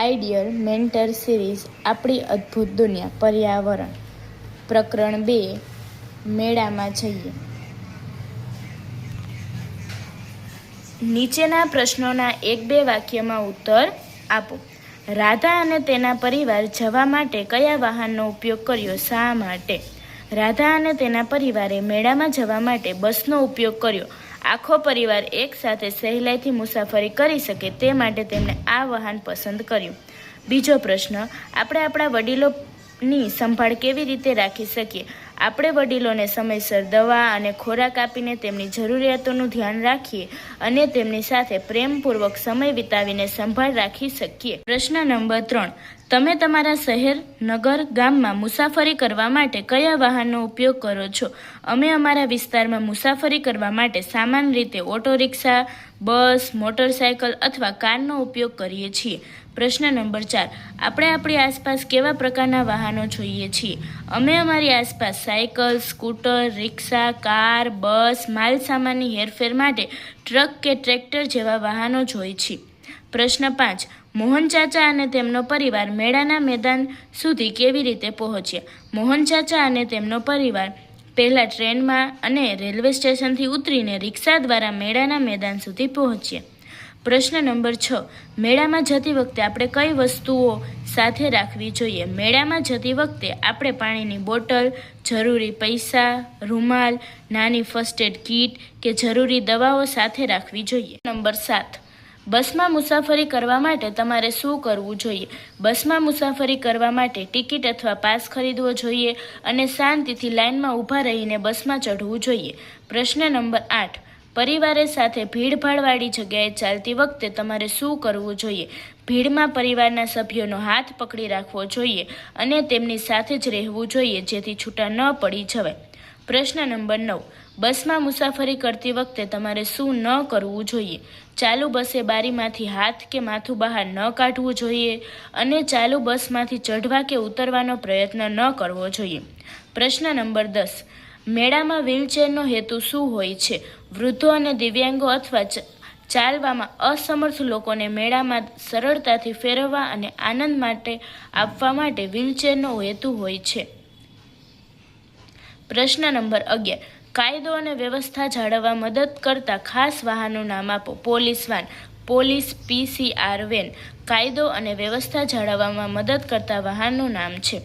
Ideal mentor series આપણી અદ્ભુત દુનિયા પર્યાવરણ પ્રકરણ 2 મેળામાં જઈએ. નીચેના પ્રશ્નોના 1-2 વાક્યમાં ઉત્તર આપો. રાધા અને તેના પરિવાર જવા માટે કયા વાહનનો ઉપયોગ કર્યો? શા માટે? રાધા અને તેના પરિવારે મેળામાં જવા માટે બસનો ઉપયોગ કર્યો. આખો પરિવાર એક સાથે સહેલાઈથી મુસાફરી કરી શકે તે માટે તેમણે આ વાહન પસંદ કર્યું. બીજો પ્રશ્ન, આપણે આપણા વડીલોની સંભાળ કેવી રીતે રાખી શકીએ? આપણે વડીલોને સમયસર દવા અને ખોરાક આપીને તેમની જરૂરિયાતોનું ધ્યાન રાખીએ અને તેમની સાથે પ્રેમપૂર્વક સમય વિતાવીને સંભાળ રાખી શકીએ. પ્રશ્ન નંબર 3, તમે તમારા શહેર, નગર, ગામમાં મુસાફરી કરવા માટે કયા વાહનનો ઉપયોગ કરો છો? અમે અમારા વિસ્તારમાં મુસાફરી કરવા માટે સામાન્ય રીતે ઓટો રિક્ષા, બસ, મોટરસાયકલ અથવા કારનો ઉપયોગ કરીએ છીએ. પ્રશ્ન નંબર 4, આપણે આપણી આસપાસ કેવા પ્રકારના વાહનો જોઈએ છીએ? અમે અમારી આસપાસ સાયકલ, સ્કૂટર, રિક્ષા, કાર, બસ, માલ સામાનની હેરફેર માટે ટ્રક કે ટ્રેક્ટર જેવા વાહનો જોઈએ છીએ. પ્રશ્ન 5, મોહન ચાચા અને તેમનો પરિવાર મેળાના મેદાન સુધી કેવી રીતે પહોંચ્યા? મોહન ચાચા અને તેમનો પરિવાર પહેલા ટ્રેનમાં અને રેલવે સ્ટેશનથી ઉતરીને રિક્ષા દ્વારા મેળાના મેદાન સુધી પહોંચ્યા. પ્રશ્ન નંબર 6, મેળામાં જતી વખતે આપણે કઈ વસ્તુઓ સાથે રાખવી જોઈએ? મેળામાં જતી વખતે આપણે પાણીની બોટલ, જરૂરી પૈસા, રૂમાલ, નાની ફર્સ્ટ એડ કીટ કે જરૂરી દવાઓ સાથે રાખવી જોઈએ. નંબર 7, બસમાં મુસાફરી કરવા માટે તમારે શું કરવું જોઈએ? બસમાં મુસાફરી કરવા માટે ટિકિટ અથવા પાસ ખરીદવો જોઈએ અને શાંતિથી લાઇનમાં ઊભા રહીને બસમાં ચઢવું જોઈએ. પ્રશ્ન નંબર 8, પરિવારે સાથે ભીડભાડવાળી જગ્યાએ ચાલતી વખતે તમારે શું કરવું જોઈએ? ભીડમાં પરિવારના સભ્યોનો હાથ પકડી રાખવો જોઈએ અને તેમની સાથે જ રહેવું જોઈએ જેથી છૂટા ન પડી જવાય. પ્રશ્ન નંબર 9, બસમાં મુસાફરી કરતી વખતે તમારે શું ન કરવું જોઈએ? ચાલુ બસે બારીમાંથી હાથ કે માથું બહાર ન કાઢવું જોઈએ અને ચાલુ બસમાંથી ચઢવા કે ઉતરવાનો પ્રયત્ન ન કરવો જોઈએ. પ્રશ્ન નંબર 10, મેળામાં વ્હીલચેરનો હેતુ શું હોય છે? વૃદ્ધો અને દિવ્યાંગો અથવા ચાલવામાં અસમર્થ લોકોને મેળામાં સરળતાથી ફેરવવા અને આનંદ માટે આપવા માટે વ્હીલચેરનો હેતુ હોય છે. પ્રશ્ન નંબર 11, કાયદો અને વ્યવસ્થા જાળવવા મદદ કરતા ખાસ વાહનનું નામ આપો. Police van, police PCR van કાયદો અને વ્યવસ્થા જાળવવામાં મદદ કરતા વાહનનું નામ છે.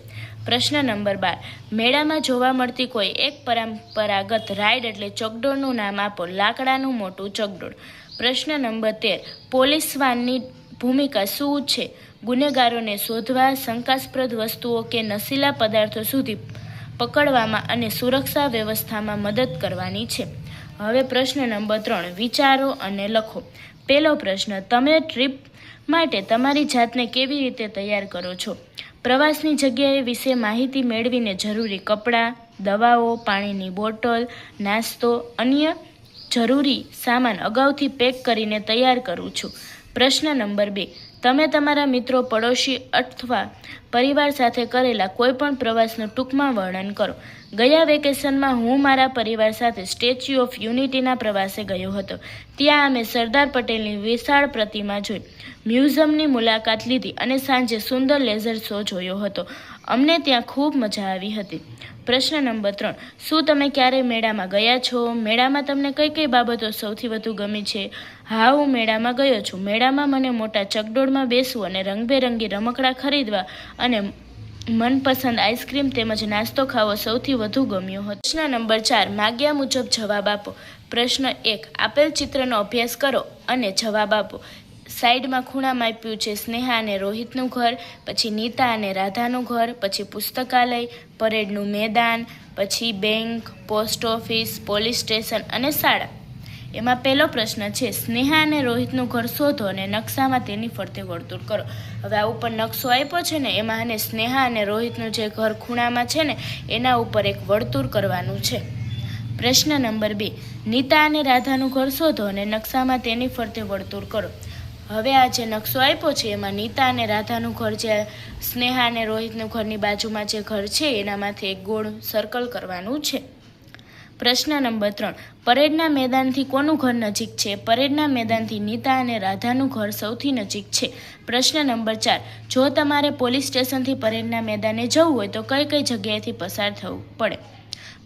પ્રશ્ન નંબર 12, મેળામાં જોવા મળતી કોઈ એક પરંપરાગત રાઈડ એટલે ચકડોળનું નામ આપો. લાકડાનું મોટું ચકડોળ. પ્રશ્ન નંબર 13, પોલીસ વાનની ભૂમિકા શું છે? ગુનેગારોને શોધવા, શંકાસ્પદ વસ્તુઓ કે નશીલા પદાર્થો સુધી પકડવામાં અને સુરક્ષા વ્યવસ્થામાં મદદ કરવાની છે. હવે પ્રશ્ન નંબર 3, વિચારો અને લખો. પહેલો પ્રશ્ન, તમે ટ્રીપ માટે તમારી જાતને કેવી રીતે તૈયાર કરો છો? પ્રવાસની જગ્યાએ વિશે માહિતી મેળવીને જરૂરી કપડાં, દવાઓ, પાણીની બોટલ, નાસ્તો, અન્ય જરૂરી સામાન અગાઉથી પેક કરીને તૈયાર કરું છું. પ્રશ્ન નંબર 2, તમે તમારા મિત્રો, પડોશી અથવા પરિવાર સાથે કરેલા કોઈપણ પ્રવાસનું ટૂંકમાં વર્ણન કરો. ગયા વેકેશનમાં હું મારા પરિવાર સાથે સ્ટેચ્યુ ઓફ યુનિટીના પ્રવાસે ગયો હતો. ત્યાં અમે સરદાર પટેલની વિશાળ પ્રતિમા જોઈ, મ્યુઝિયમની મુલાકાત લીધી અને સાંજે સુંદર લેઝર શો જોયો હતો. અમને ત્યાં ખૂબ મજા આવી હતી. પ્રશ્ન નંબર 3, શું તમે ક્યારેય મેળામાં ગયા છો? મેળામાં તમને કઈ કઈ બાબતો સૌથી વધુ ગમી છે? હા, હું મેળામાં ગયો છું. મેળામાં મને મોટા ચકડોળમાં બેસવું અને રંગબેરંગી રમકડાં ખરીદવા અને મનપસંદ આઈસ્ક્રીમ તેમજ નાસ્તો ખાવો સૌથી વધુ ગમ્યો હતો. પ્રશ્ન નંબર 4, માગ્યા મુજબ જવાબ આપો. પ્રશ્ન 1, આપેલ ચિત્રનો અભ્યાસ કરો અને જવાબ આપો. સાઈડમાં ખૂણામાં આપ્યું છે સ્નેહા અને રોહિતનું ઘર, પછી નીતા અને રાધાનું ઘર, પછી પુસ્તકાલય, પરેડનું મેદાન, પછી bank, post office, police station અને શાળા. એમાં પહેલો પ્રશ્ન છે સ્નેહા અને રોહિતનું ઘર શોધો અને નકશામાં તેની ફરતે વર્તુળ કરો. હવે આ ઉપર નકશો આપ્યો છે ને, એમાં અને સ્નેહા અને રોહિતનું જે ઘર ખૂણામાં છે ને એના ઉપર એક વર્તુળ કરવાનું છે. પ્રશ્ન નંબર 2, નીતા અને રાધાનું ઘર શોધો અને નકશામાં તેની ફરતે વર્તુળ કરો. હવે આ જે નકશો આપ્યો છે એમાં નીતા અને રાધાનું ઘર, જે સ્નેહા અને રોહિતનું ઘરની બાજુમાં જે ઘર છે એનામાંથી એક ગોળ સર્કલ કરવાનું છે. પ્રશ્ન નંબર 3, પરેડના મેદાનથી કોનું ઘર નજીક છે? પરેડના મેદાનથી નીતા અને રાધાનું ઘર સૌથી નજીક છે. પ્રશ્ન નંબર 4, જો તમારે પોલીસ સ્ટેશનથી પરેડના મેદાને જવું હોય તો કઈ કઈ જગ્યાએથી પસાર થવું પડે?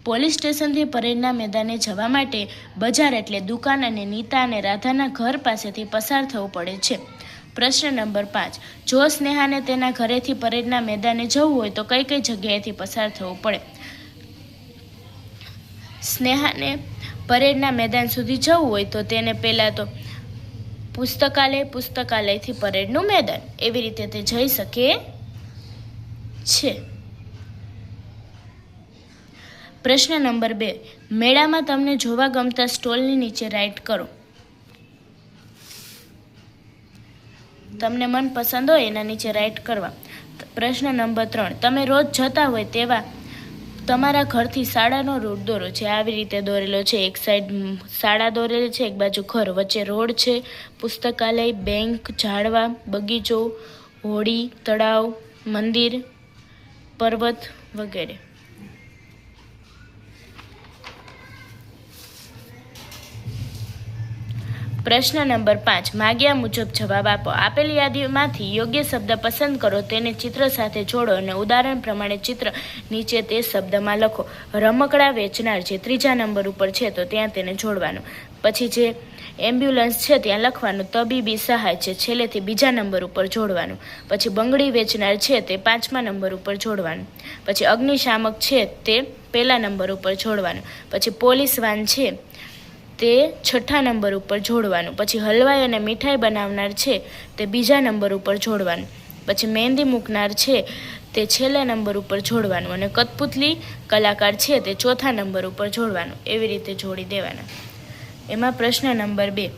પોલીસ સ્ટેશનથી પરેડના મેદાને જવા માટે બજાર એટલે દુકાન અને નીતા અને રાધાના ઘર પાસેથી પસાર થવું પડે છે. પ્રશ્ન નંબર 5, જો સ્નેહાને તેના ઘરેથી પરેડના મેદાને જવું હોય તો કઈ કઈ જગ્યાએથી પસાર થવું પડે? સ્નેહાને પરેડના મેદાન સુધી જવું હોય તો તેને પહેલાં તો પુસ્તકાલયથી પરેડનું મેદાન એવી રીતે તે જઈ શકે છે. પ્રશ્ન નંબર 2, મેળામાં તમને જોવા ગમતા સ્ટોલની નીચે રાઇટ કરો. તમને મનપસંદ હોય એના નીચે રાઇટ કરવા. પ્રશ્ન નંબર 3, તમે રોજ જતા હોય તેવા તમારા ઘરથી શાળાનો રૂટ દોરો. જે આવી રીતે દોરેલો છે, એક સાઈડ શાળા દોરેલી છે, એક બાજુ ઘર, વચ્ચે રોડ છે, પુસ્તકાલય, બેંક, ઝાડવા, બગીચો, હોડી, તળાવ, મંદિર, પર્વત વગેરે. પ્રશ્ન નંબર 5, માગ્યા મુજબ જવાબ આપો. આપેલ યાદીમાંથી યોગ્ય શબ્દ પસંદ કરો, તેને ચિત્ર સાથે જોડો અને ઉદાહરણ પ્રમાણે ચિત્ર નીચે તે શબ્દમાં લખો. રમકડા વેચનાર જે 3જા નંબર ઉપર છે તો ત્યાં તેને જોડવાનું. પછી જે એમ્બ્યુલન્સ છે ત્યાં લખવાનું. તબીબી સહાય છે છેલ્લેથી 2જા નંબર ઉપર જોડવાનું. પછી બંગડી વેચનાર છે તે 5મા નંબર ઉપર જોડવાનું. પછી અગ્નિશામક છે તે 1લા નંબર ઉપર જોડવાનું. પછી પોલીસ વાન છે તે 6ઠા નંબર ઉપર જોડવાનું. પછી હલવાઈ અને મીઠાઈ બનાવનાર છે તે 2જા નંબર ઉપર જોડવાનું. પછી મહેંદી મૂકનાર છે તે છેલ્લા નંબર ઉપર જોડવાનું. અને કઠપુતલી કલાકાર છે તે 4થા નંબર ઉપર જોડવાનું. એવી રીતે જોડી દેવાના. એમાં પ્રશ્ન નંબર 2,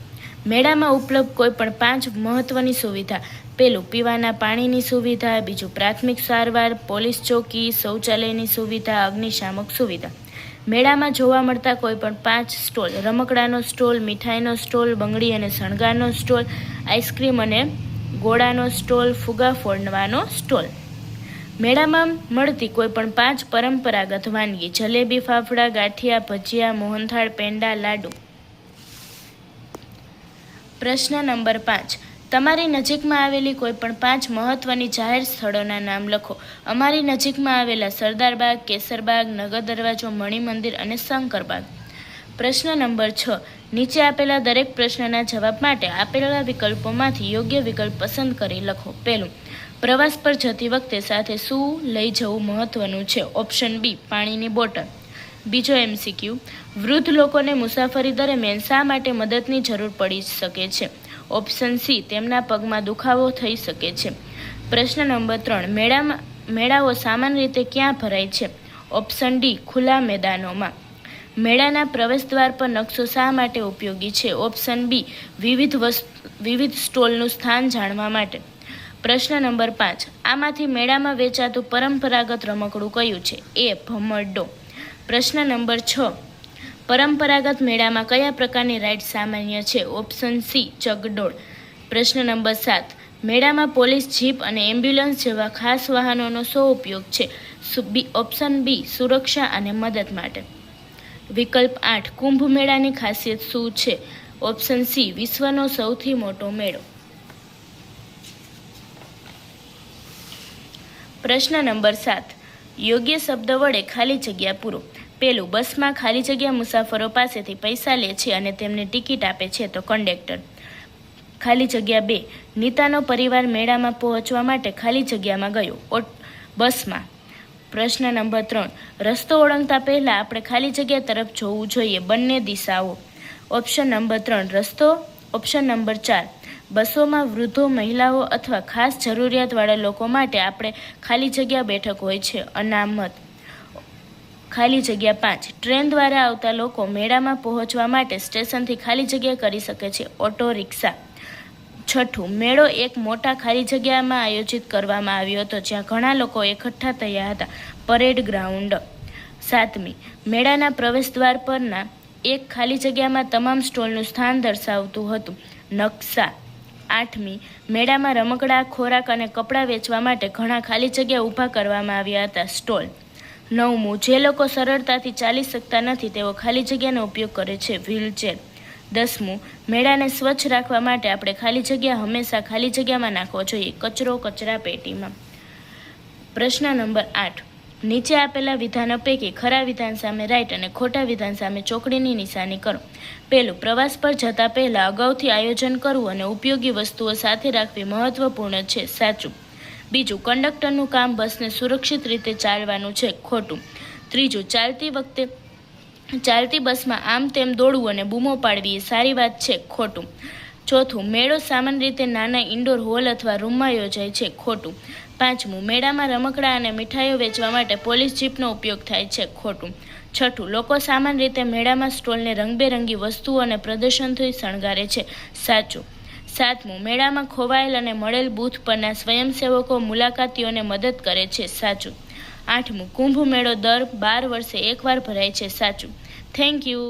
મેળામાં ઉપલબ્ધ કોઈ પણ 5 મહત્વની સુવિધા. પહેલું, પીવાના પાણીની સુવિધા. બીજું, પ્રાથમિક સારવાર, પોલીસ ચોકી, શૌચાલયની સુવિધા, અગ્નિશામક સુવિધા. મેળામાં જોવા મળતા કોઈ પણ 5 સ્ટોલ. રમકડાનો સ્ટોલ, મીઠાઈનો સ્ટોલ, બંગડી અને શણગારનો સ્ટોલ, આઈસ્ક્રીમ અને ગોળાનો સ્ટોલ, ફુગા ફોડવાનો સ્ટોલ. મેળામાં મળતી કોઈ પણ 5 પરંપરાગત વાનગી. જલેબી, ફાફડા, ગાંઠિયા, ભજીયા, મોહનથાળ, પેંડા, લાડુ. પ્રશ્ન નંબર 5, તમારી નજીકમાં આવેલી કોઈ પણ 5 મહત્વની જાહેર સ્થળોના નામ લખો. અમારી નજીકમાં આવેલા સરદારબાગ, કેસરબાગ, નગર દરવાજો, મણિમંદિર અને શંકરબાગ. પ્રશ્ન નંબર 6, નીચે આપેલા દરેક પ્રશ્નના જવાબ માટે આપેલા વિકલ્પોમાંથી યોગ્ય વિકલ્પ પસંદ કરી લખો. પહેલું, પ્રવાસ પર જતી વખતે સાથે શું લઈ જવું મહત્વનું છે? ઓપ્શન બી, પાણીની બોટલ. બીજો MCQ, વૃદ્ધ લોકોને મુસાફરી દરમિયાન શા માટે મદદની જરૂર પડી શકે છે? ઓપ્શન સી, તેમના પગમાં દુખાવો થઈ શકે છે. પ્રશ્ન નંબર 3, મેળાઓ સામાન્ય રીતે ક્યાં ભરાય છે? ઓપ્શન ડી, ખુલ્લા મેદાનોમાં. મેળાના પ્રવેશદ્વાર પર નકશો શા માટે ઉપયોગી છે? ઓપ્શન બી, વિવિધ સ્ટોલનું સ્થાન જાણવા માટે. પ્રશ્ન નંબર 5, આમાંથી મેળામાં વેચાતું પરંપરાગત રમકડું કયું છે? એ, ભમરડો. પ્રશ્ન નંબર 6, પરંપરાગત મેળામાં કયા પ્રકારની રાઇડ સામાન્ય છે? ઓપ્શન સી, ચગડોળ. પ્રશ્ન નંબર 7, મેળામાં પોલીસ જીપ અને એમ્બ્યુલન્સ જેવા ખાસ વાહનોનો શો ઉપયોગ છે? ઓપ્શન બી, સુરક્ષા અને મદદ માટે. વિકલ્પ 8, કુંભ મેળાની ખાસિયત શું છે? ઓપ્શન સી, વિશ્વનો સૌથી મોટો મેળો. પ્રશ્ન નંબર 7, યોગ્ય શબ્દ વડે ખાલી જગ્યા પૂરો. પહેલું, બસમાં ખાલી જગ્યા મુસાફરો પાસેથી પૈસા લે છે અને તેમને ટિકિટ આપે છે તો કંડક્ટર. ખાલી જગ્યા 2, નીતાનો પરિવાર મેળામાં પહોંચવા માટે ખાલી જગ્યામાં ગયો બસમાં. પ્રશ્ન નંબર 3, રસ્તો ઓળંગતા પહેલાં આપણે ખાલી જગ્યા તરફ જોવું જોઈએ. બંને દિશાઓ. ઓપ્શન નંબર 3, રસ્તો. ઓપ્શન નંબર 4, બસોમાં વૃદ્ધો, મહિલાઓ અથવા ખાસ જરૂરિયાતવાળા લોકો માટે આપણે ખાલી જગ્યા બેઠક હોય છે. અનામત. ખાલી જગ્યા 5, ટ્રેન દ્વારા આવતા લોકો મેળામાં પહોંચવા માટે સ્ટેશનથી ખાલી જગ્યા કરી શકે છે. Auto rickshaw. 6, મેળો એક મોટા ખાલી જગ્યામાં આયોજિત કરવામાં આવ્યો હતો જ્યાં ઘણા લોકો એકઠા થયા હતા. Parade ground. 7, મેળાના પ્રવેશદ્વાર પરના એક ખાલી જગ્યામાં તમામ સ્ટોલનું સ્થાન દર્શાવતું હતું. નકશા. 8, મેળામાં રમકડા, ખોરાક અને કપડાં વેચવા માટે ઘણા ખાલી જગ્યા ઊભા કરવામાં આવ્યા હતા. સ્ટોલ. 9મું, જે લોકો સરળતાથી ચાલી શકતા નથી તેઓ ખાલી જગ્યાનો ઉપયોગ કરે છે, વ્હીલચેર. 10મું, મેળાને સ્વચ્છ રાખવા માટે આપણે ખાલી જગ્યા હંમેશા ખાલી જગ્યામાં નાખવો જોઈએ, કચરો કચરા પેટીમાં. પ્રશ્ન નંબર 8. નીચે આપેલા વિધાનો પૈકી ખરા વિધાન સામે રાઈટ અને ખોટા વિધાન સામે ચોકડીની નિશાની કરો. પહેલું, પ્રવાસ પર જતા પહેલા અગાઉથી આયોજન કરવું અને ઉપયોગી વસ્તુઓ સાથે રાખવી મહત્વપૂર્ણ છે, સાચું. બીજું, કંડક્ટરનું કામ બસને સુરક્ષિત રીતે ચાલવાનું છે, ખોટું. ત્રીજું, ચાલતી બસમાં આમ તેમ દોડવું અને બૂમો પાડવી એ સારી વાત છે, ખોટું. ચોથું, મેળો સામાન્ય રીતે નાના ઇન્ડોર હોલ અથવા રૂમમાં યોજાય છે, ખોટું. 5મું, મેળામાં રમકડાં અને મીઠાઈઓ વેચવા માટે પોલીસ જીપનો ઉપયોગ થાય છે, ખોટું. 6ઠું, લોકો સામાન્ય રીતે મેળામાં સ્ટોલને રંગબેરંગી વસ્તુઓ અને પ્રદર્શનથી શણગારે છે, સાચું. 7મું, મેળામાં ખોવાયેલ અને મળેલ બૂથ પરના સ્વયંસેવકો મુલાકાતીઓને મદદ કરે છે, સાચું. 8મું, કુંભ મેળો દર 12 વર્ષે એકવાર ભરાય છે, સાચું. Thank you.